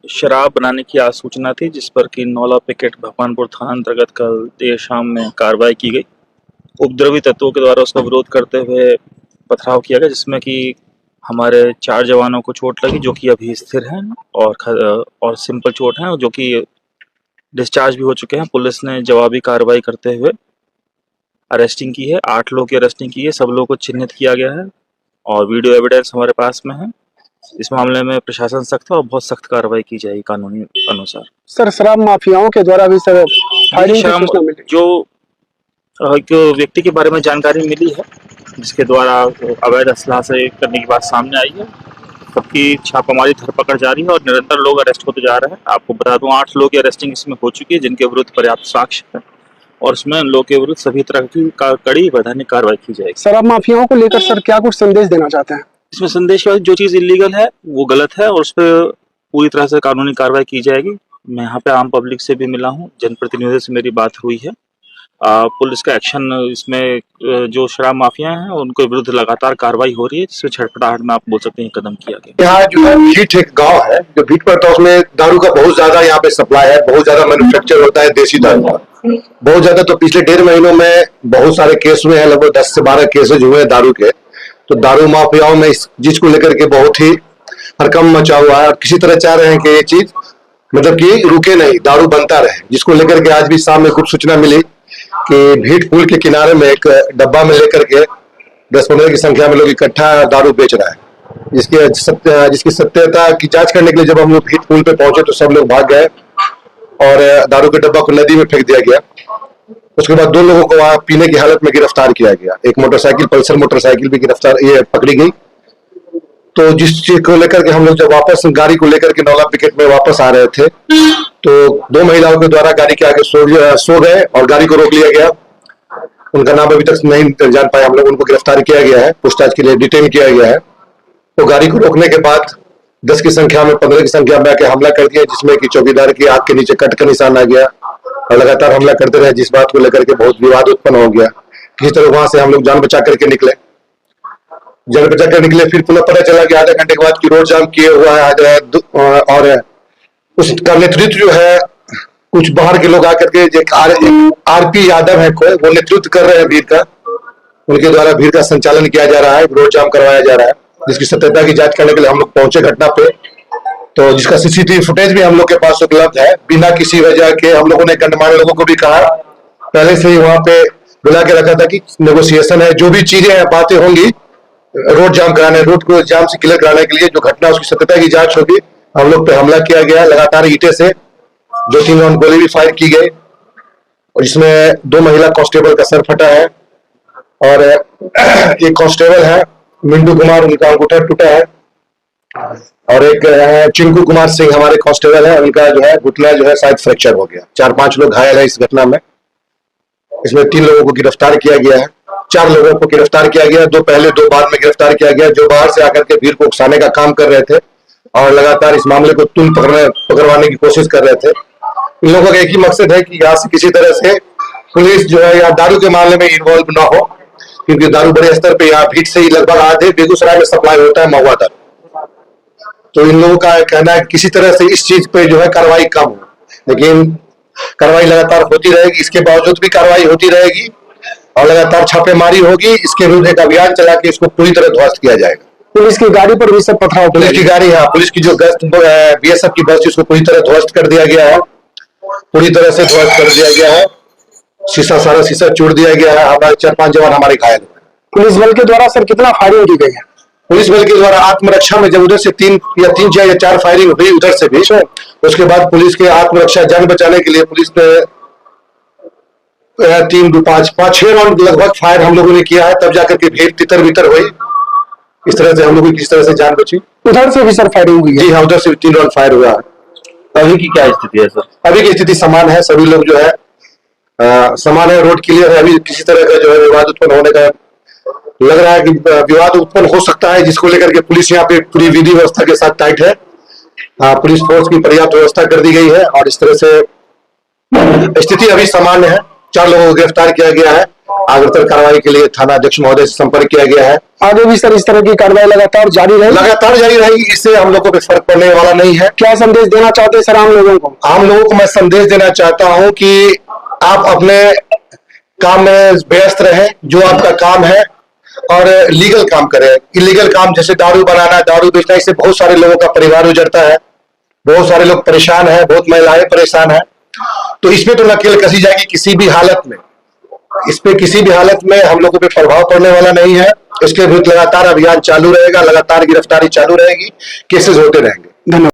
शराब बनाने की आसूचना थी, जिस पर कि नौला पिकेट भगवानपुर थाना अंतर्गत कल देर शाम में कार्रवाई की गई। उपद्रवी तत्वों के द्वारा उसका विरोध करते हुए पथराव किया गया, जिसमें कि हमारे 4 जवानों को चोट लगी, जो कि अभी स्थिर हैं, और सिंपल चोट हैं, जो कि डिस्चार्ज भी हो चुके हैं। पुलिस ने जवाबी कार्रवाई करते हुए अरेस्टिंग की है। 8 लोगों की अरेस्टिंग की है। सब लोगों को चिन्हित किया गया है और वीडियो एविडेंस हमारे पास में है। इस मामले में प्रशासन सख्त है और बहुत सख्त कार्रवाई की जाएगी कानूनी अनुसार। सर, शराब माफियाओं के द्वारा भी सर फायरिंग की सूचना मिली। जो एक व्यक्ति के बारे में जानकारी मिली है, जिसके द्वारा अवैध असलाह से करने की बात सामने आई है, सबकी छापामारी धरपकड़ जारी है और निरंतर लोग अरेस्ट होते जा रहे हैं। आपको बता दूं, 8 लोगों की अरेस्टिंग इसमें हो चुकी है, जिनके विरुद्ध पर्याप्त साक्ष्य है और इसमें उन लोगों के विरुद्ध सभी तरह की कड़ी वैधानिक कार्रवाई की जाएगी। शराब माफियाओं को लेकर सर क्या कुछ संदेश देना चाहते हैं? इसमें संदेश जो चीज इलीगल है वो गलत है और उस पर पूरी तरह से कानूनी कार्रवाई की जाएगी। मैं यहाँ पे आम पब्लिक से भी मिला हूँ, जनप्रतिनिधियों से मेरी बात हुई है। पुलिस का एक्शन इसमें जो शराब माफिया हैं उनके विरुद्ध लगातार कार्रवाई हो रही है, जिसमें छटपटाहट में आप बोल सकते हैं कदम किया गया। यहाँ जो है भीट एक गांव है, जो भीट पड़ता है उसमें दारू का बहुत ज्यादा यहाँ पे सप्लाई है, बहुत ज्यादा मैन्युफैक्चर होता है देसी दारू का, बहुत ज्यादा। तो पिछले 1.5 महीनों में बहुत सारे केस हुए हैं, लगभग 10 से 12 केसेज हुए हैं दारू के। तो दारू माफियाओं में इस चीज को लेकर के बहुत ही हड़कंप मचा हुआ है और किसी तरह चाह रहे हैं कि ये चीज मतलब कि रुके नहीं, दारू बनता रहे। जिसको लेकर के आज भी शाम में कुछ सूचना मिली कि भीट पुल के किनारे में एक डब्बा में लेकर के 10-15 की संख्या में लोग इकट्ठा दारू बेच रहा है। जिसकी सत्यता की जांच करने के लिए जब हम लोग भीट पुल पे पहुंचे तो सब लोग भाग गए और दारू के डब्बा को नदी में फेंक दिया गया। उसके बाद 2 लोगों को वहां पीने की हालत में गिरफ्तार किया गया। एक मोटरसाइकिल, पल्सर मोटरसाइकिल भी पकड़ी गई। तो जिस चीज को लेकर के हम लोग जब वापस गाड़ी को लेकर के नौला पिकेट में वापस आ रहे थे तो 2 महिलाओं के द्वारा गाड़ी के आगे सो गए और गाड़ी को रोक लिया गया। उनका नाम अभी तक नहीं जान पाए हम लोग। उनको गिरफ्तार किया गया है, पूछताछ के लिए डिटेन किया गया है। तो गाड़ी को रोकने के बाद 10 की संख्या में, 15 की संख्या में आके हमला कर दिया, जिसमें कि चौकीदार की आंख के नीचे कट का निशान आ गया और लगातार हमला करते रहे, जिस बात को लेकर के बहुत विवाद उत्पन्न हो गया। किसी तरह वहां से हम लोग जान बचा करके निकले। फिर पुनः पता चला कि आधे घंटे के बाद की रोड जाम किए हुआ है और उसका नेतृत्व जो है कुछ बाहर के लोग आकर के आरपी यादव है कोई, वो नेतृत्व कर रहे हैं भीड़ का। उनके द्वारा भीड़ का संचालन किया जा रहा है, रोड जाम करवाया जा रहा है, जिसकी सत्यता की जांच करने के लिए हम लोग पहुंचे घटना पे। तो जिसका सीसीटीवी फुटेज भी हम लोग के पास उपलब्ध है। बिना किसी वजह के हम लोगों ने गणमान्य लोगों को भी कहा, पहले से ही वहां पे बुला के रखा था कि नेगोशिएशन है, जो भी चीजें बातें होंगी रोड जाम कराने, रोड को जाम से क्लियर कराने के लिए जो घटना उसकी सत्यता की जांच होगी। हम लोग पे हमला किया गया लगातार ईंटे से, 2-3 राउंड गोली भी फायर की गई और जिसमें 2 महिला कांस्टेबल का सर फटा है और एक कांस्टेबल है मिंटू कुमार, उनका अंगूठा टूटा है और एक चिंकू कुमार सिंह हमारे कांस्टेबल है, उनका जो है घुटना जो है शायद फ्रैक्चर हो गया। 4-5 लोग घायल है इस घटना में। इसमें 3 लोगों को गिरफ्तार किया गया है, 4 लोगों को गिरफ्तार किया गया, 2 पहले 2 बाद में गिरफ्तार किया गया, जो बाहर से आकर के भीड़ को उकसाने का काम कर रहे थे और लगातार इस मामले को तुल पकड़वाने की कोशिश कर रहे थे। इन लोगों का एक ही मकसद है कि यहाँ से किसी तरह से पुलिस जो है या दारू के मामले में इन्वॉल्व ना हो, क्योंकि दारू बड़े स्तर पे यहाँ भीड़ से ही लगभग आधे बेगूसराय में सप्लाई होता है, महुआ दारू। तो इन लोगों का कहना है किसी तरह से इस चीज पे जो है कार्रवाई कम हो, लेकिन कार्रवाई लगातार होती रहेगी। इसके बावजूद भी कार्रवाई होती रहेगी और लगातार छापेमारी होगी। इसके विरुद्ध एक अभियान चला के इसको पूरी तरह ध्वस्त किया जाएगा। पुलिस की गाड़ी पर भी सब पथराव, पुलिस की गाड़ी, हाँ, पुलिस की जो गश्त बीएसएफ की बस, इसको पूरी तरह ध्वस्त कर दिया गया है, पूरी तरह से ध्वस्त कर दिया गया है। सारा शीशा चूड़ दिया गया है। हमारे 4-5 जवान हमारे घायल हुए। पुलिस बल के द्वारा सर कितना फायरिंग की गई है? पुलिस बल के द्वारा आत्मरक्षा में जब उधर से 3 या 4 फायरिंग हुई उधर से भी, उसके बाद पुलिस के आत्मरक्षा जान बचाने के लिए पुलिस ने 5-6 राउंड लगभग फायर हम लोगों ने किया है, तब जाकर के भीड़ तितर बितर हुई। इस तरह से हम लोगों की किस तरह से जान बची। उधर से भी सर फायरिंग हुई है? जी हाँ, उधर से 3 राउंड फायर हुआ है। अभी की क्या स्थिति है सर? अभी की स्थिति समान है, सभी लोग जो है समान है, रोड क्लियर है। अभी किसी तरह का जो है विवाद उत्पन्न होने का लग रहा है कि विवाद उत्पन्न हो सकता है, जिसको लेकर के पुलिस यहाँ पे पूरी विधि व्यवस्था के साथ टाइट है। पुलिस फोर्स की पर्याप्त व्यवस्था कर दी गई है और इस तरह से स्थिति अभी सामान्य है। 4 लोगों को गिरफ्तार किया गया है अग्रतर कार्रवाई के लिए थाना अध्यक्ष महोदय से संपर्क किया गया है। आगे भी सर इस तरह की कार्रवाई लगातार जारी रहेगी। इससे हम लोगों पे फर्क पड़ने वाला नहीं है। क्या संदेश देना चाहते हैं सर आम लोगों को? आम लोगों को मैं संदेश देना चाहता हूं कि आप अपने काम में व्यस्त रहें, जो आपका काम है, और लीगल काम करें। इलीगल काम जैसे दारू बनाना, दारू बेचना, इससे बहुत सारे लोगों का परिवार उजड़ता है, बहुत सारे लोग परेशान हैं, बहुत महिलाएं परेशान हैं। तो इसमें तो नकेल कसी जाएगी किसी भी हालत में। इस पे किसी भी हालत में हम लोगों पे प्रभाव पड़ने वाला नहीं है। इसके विरुद्ध लगातार अभियान चालू रहेगा, लगातार गिरफ्तारी चालू रहेगी, केसेस होते रहेंगे। धन्यवाद।